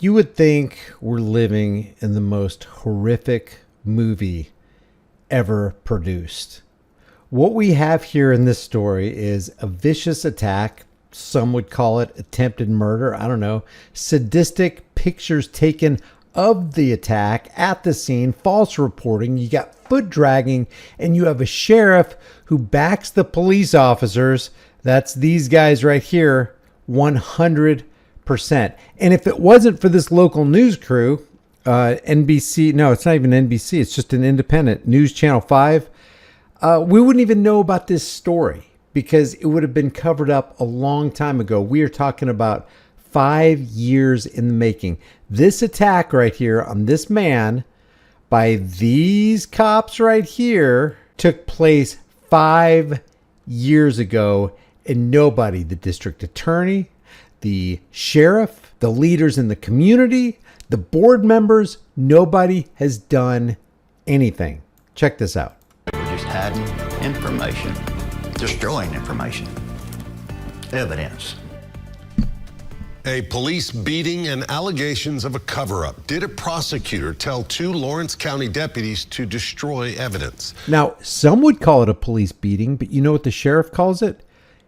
You would think we're living in the most horrific movie ever produced. What we have here in this story is a vicious attack. Some would call it attempted murder. I don't know. Sadistic pictures taken of the attack at the scene, false reporting. You got foot dragging, and you have a sheriff who backs the police officers. That's these guys right here, 100%. And if it wasn't for this local news crew, NBC, no, it's not even NBC, it's just an independent news, Channel 5, we wouldn't even know about this story because it would have been covered up a long time ago. We are talking about 5 years in the making. This attack right here on this man by these cops right here took place 5 years ago, and nobody, the district attorney, the sheriff, the leaders in the community, the board members, nobody has done anything. Check this out. We're just hiding information, destroying information, evidence. A police beating and allegations of a cover-up. Did a prosecutor tell 2 Lawrence County deputies to destroy evidence? Now, some would call it a police beating, but you know what the sheriff calls it?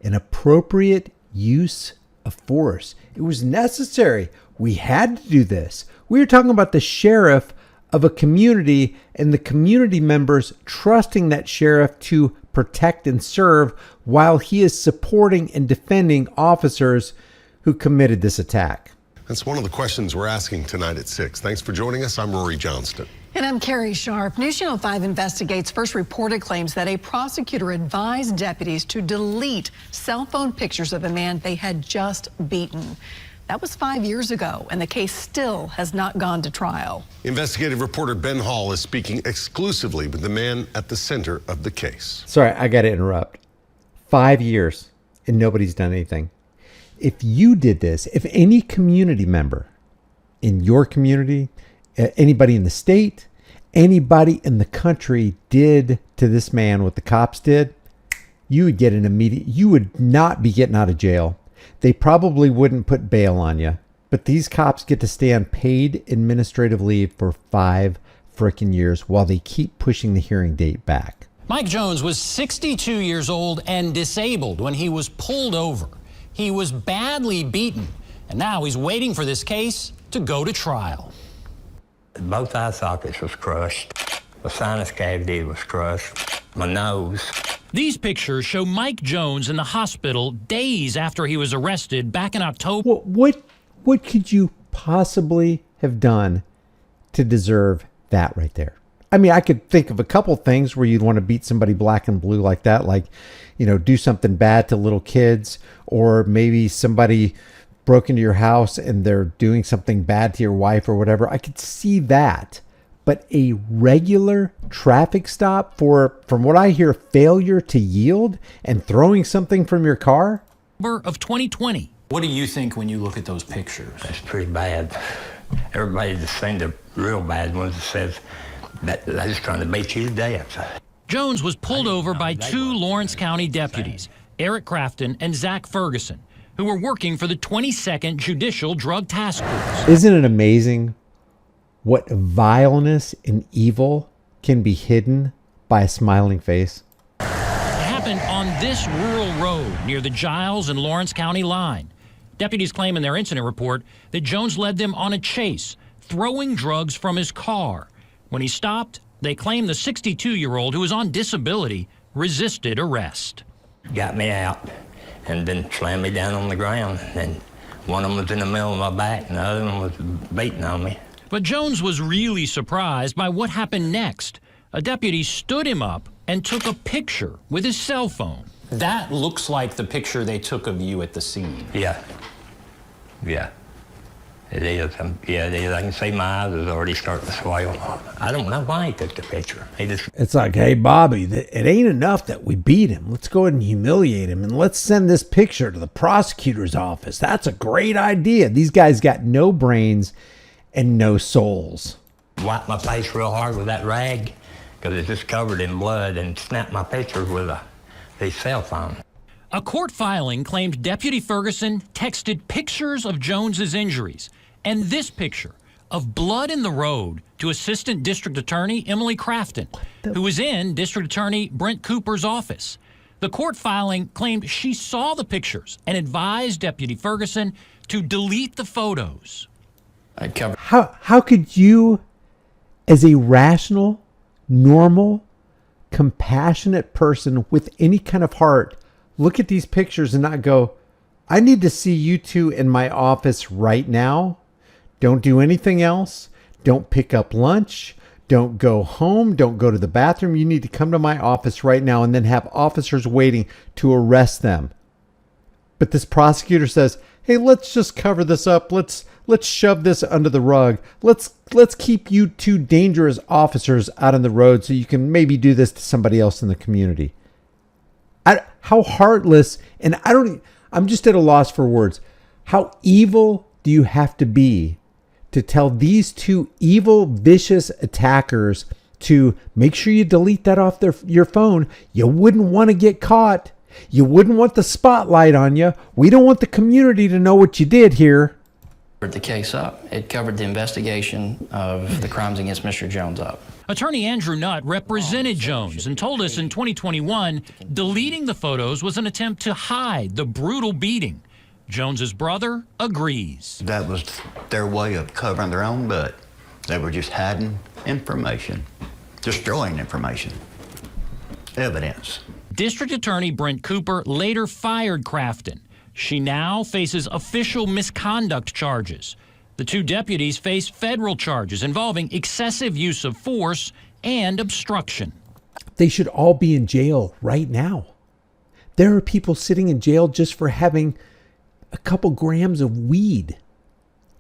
An appropriate use of force. It was necessary. We had to do this. We were talking about the sheriff of a community and the community members trusting that sheriff to protect and serve while he is supporting and defending officers who committed this attack. That's one of the questions we're asking tonight at 6. Thanks for joining us. I'm Rory Johnston. And I'm Carrie Sharp. News Channel 5 investigates first reported claims that a prosecutor advised deputies to delete cell phone pictures of a man they had just beaten. That was 5 years ago, and the case still has not gone to trial. Investigative reporter Ben Hall is speaking exclusively with the man at the center of the case. Sorry, I got to interrupt. 5 years, and nobody's done anything. If you did this, if any community member in your community, anybody in the state, anybody in the country did to this man what the cops did, you would get an immediate, you would not be getting out of jail. They probably wouldn't put bail on you, but these cops get to stay on paid administrative leave for 5 frickin' years while they keep pushing the hearing date back. Mike Jones was 62 years old and disabled when he was pulled over. He was badly beaten, and now he's waiting for this case to go to trial. Both eye sockets was crushed. The sinus cavity was crushed. My nose. These pictures show Mike Jones in the hospital days after he was arrested back in October. What could you possibly have done to deserve that right there? I mean, I could think of a couple things where you'd want to beat somebody black and blue like that, like, you know, do something bad to little kids, or maybe somebody broke into your house and they're doing something bad to your wife or whatever. I could see that. But a regular traffic stop for, from what I hear, failure to yield and throwing something from your car? Of 2020. What do you think when you look at those pictures? That's pretty bad. Everybody just seen the real bad ones that says that they're just trying to beat you to death. Jones was pulled over by 2 Lawrence County deputies, Eric Crafton and Zach Ferguson, who were working for the 22nd Judicial Drug Task Force. Isn't it amazing what vileness and evil can be hidden by a smiling face? It happened on this rural road near the Giles and Lawrence County line. Deputies claim in their incident report that Jones led them on a chase, throwing drugs from his car. When he stopped, they claim the 62-year-old, who was on disability, resisted arrest. Got me out and then slammed me down on the ground. And one of them was in the middle of my back and the other one was beating on me. But Jones was really surprised by what happened next. A deputy stood him up and took a picture with his cell phone. That looks like the picture they took of you at the scene. Yeah. Yeah. It is. Yeah, it is. I can see my eyes is already starting to swell. I don't know why he took the picture. It's like, hey, Bobby, it ain't enough that we beat him. Let's go ahead and humiliate him, and let's send this picture to the prosecutor's office. That's a great idea. These guys got no brains and no souls. Wiped my face real hard with that rag because it's just covered in blood and snapped my picture with the cell phone. A court filing claimed Deputy Ferguson texted pictures of Jones's injuries And this picture of blood in the road to Assistant District Attorney Emily Crafton, who was in District Attorney Brent Cooper's office. The court filing claimed she saw the pictures and advised Deputy Ferguson to delete the photos. How could you, as a rational, normal, compassionate person with any kind of heart, look at these pictures and not go, I need to see you two in my office right now. Don't do anything else. Don't pick up lunch. Don't go home. Don't go to the bathroom. You need to come to my office right now, and then have officers waiting to arrest them. But this prosecutor says, hey, let's just cover this up. Let's shove this under the rug. Let's keep you two dangerous officers out on the road so you can maybe do this to somebody else in the community. How heartless, and I'm just at a loss for words. How evil do you have to be to tell these two evil, vicious attackers to make sure you delete that off your phone? You wouldn't want to get caught. You wouldn't want the spotlight on you. We don't want the community to know what you did here. The case up. It covered the investigation of the crimes against Mr. Jones up. Attorney Andrew Nutt represented Jones and told us in 2021 deleting the photos was an attempt to hide the brutal beating. Jones's brother agrees. That was their way of covering their own butt. They were just hiding information, destroying information, evidence. District Attorney Brent Cooper later fired Crafton. She now faces official misconduct charges. The two deputies face federal charges involving excessive use of force and obstruction. They should all be in jail right now. There are people sitting in jail just for having a couple grams of weed.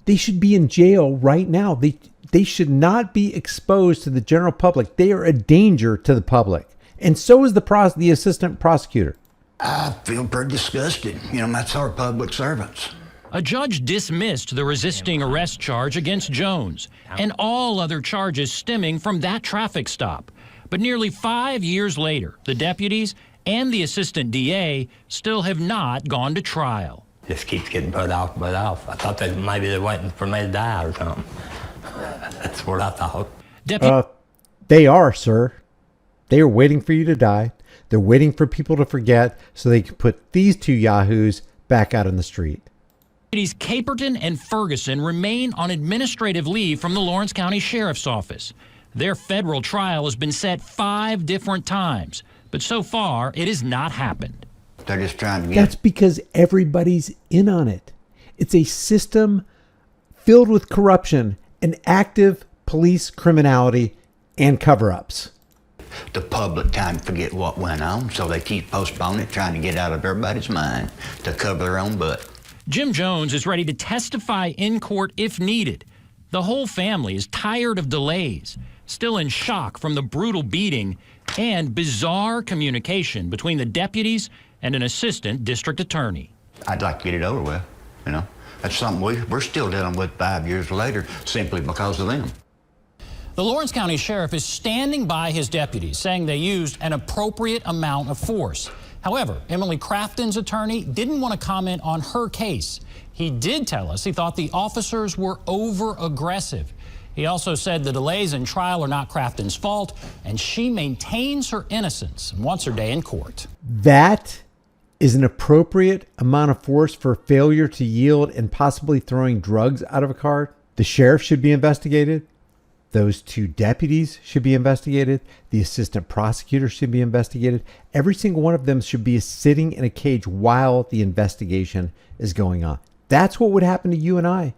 They should be in jail right now. They should not be exposed to the general public. They are a danger to the public. And so is the assistant prosecutor. I feel pretty disgusted. That's our public servants. A judge dismissed the resisting arrest charge against Jones and all other charges stemming from that traffic stop. But nearly 5 years later, the deputies and the assistant DA still have not gone to trial. Just keeps getting put off. I thought that maybe they're waiting for me to die or something. That's what I thought. They are, sir. They are waiting for you to die. They're waiting for people to forget so they can put these two yahoos back out on the street. Deputies Caperton and Ferguson remain on administrative leave from the Lawrence County Sheriff's Office. Their federal trial has been set 5 different times, but so far it has not happened. They're just trying to get... That's because everybody's in on it. It's a system filled with corruption and active police criminality and cover-ups. The public time to forget what went on, so they keep postponing it, trying to get out of everybody's mind to cover their own butt. Jim Jones is ready to testify in court if needed. The whole family is tired of delays, still in shock from the brutal beating and bizarre communication between the deputies and an assistant district attorney. I'd like to get it over with, That's something we're still dealing with 5 years later simply because of them. The Lawrence County Sheriff is standing by his deputies, saying they used an appropriate amount of force. However, Emily Crafton's attorney didn't want to comment on her case. He did tell us he thought the officers were over-aggressive. He also said the delays in trial are not Crafton's fault, and she maintains her innocence and wants her day in court. That is an appropriate amount of force for failure to yield and possibly throwing drugs out of a car. The sheriff should be investigated. Those two deputies should be investigated. The assistant prosecutor should be investigated. Every single one of them should be sitting in a cage while the investigation is going on. That's what would happen to you and I.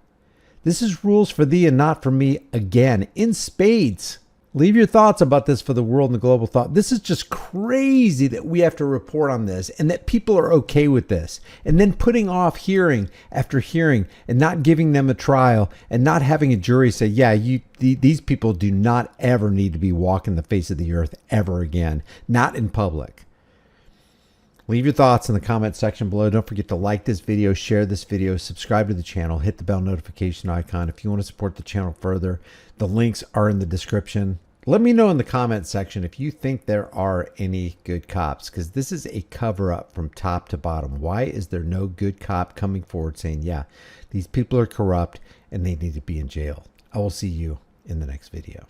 This is rules for thee and not for me again, in spades. Leave your thoughts about this for the world and the global thought. This is just crazy that we have to report on this and that people are okay with this. And then putting off hearing after hearing and not giving them a trial and not having a jury say, yeah, these people do not ever need to be walking the face of the earth ever again. Not in public. Leave your thoughts in the comment section below. Don't forget to like this video, share this video, subscribe to the channel, hit the bell notification icon if you want to support the channel further. The links are in the description. Let me know in the comment section if you think there are any good cops, because this is a cover up from top to bottom. Why is there no good cop coming forward saying, yeah, these people are corrupt and they need to be in jail? I will see you in the next video.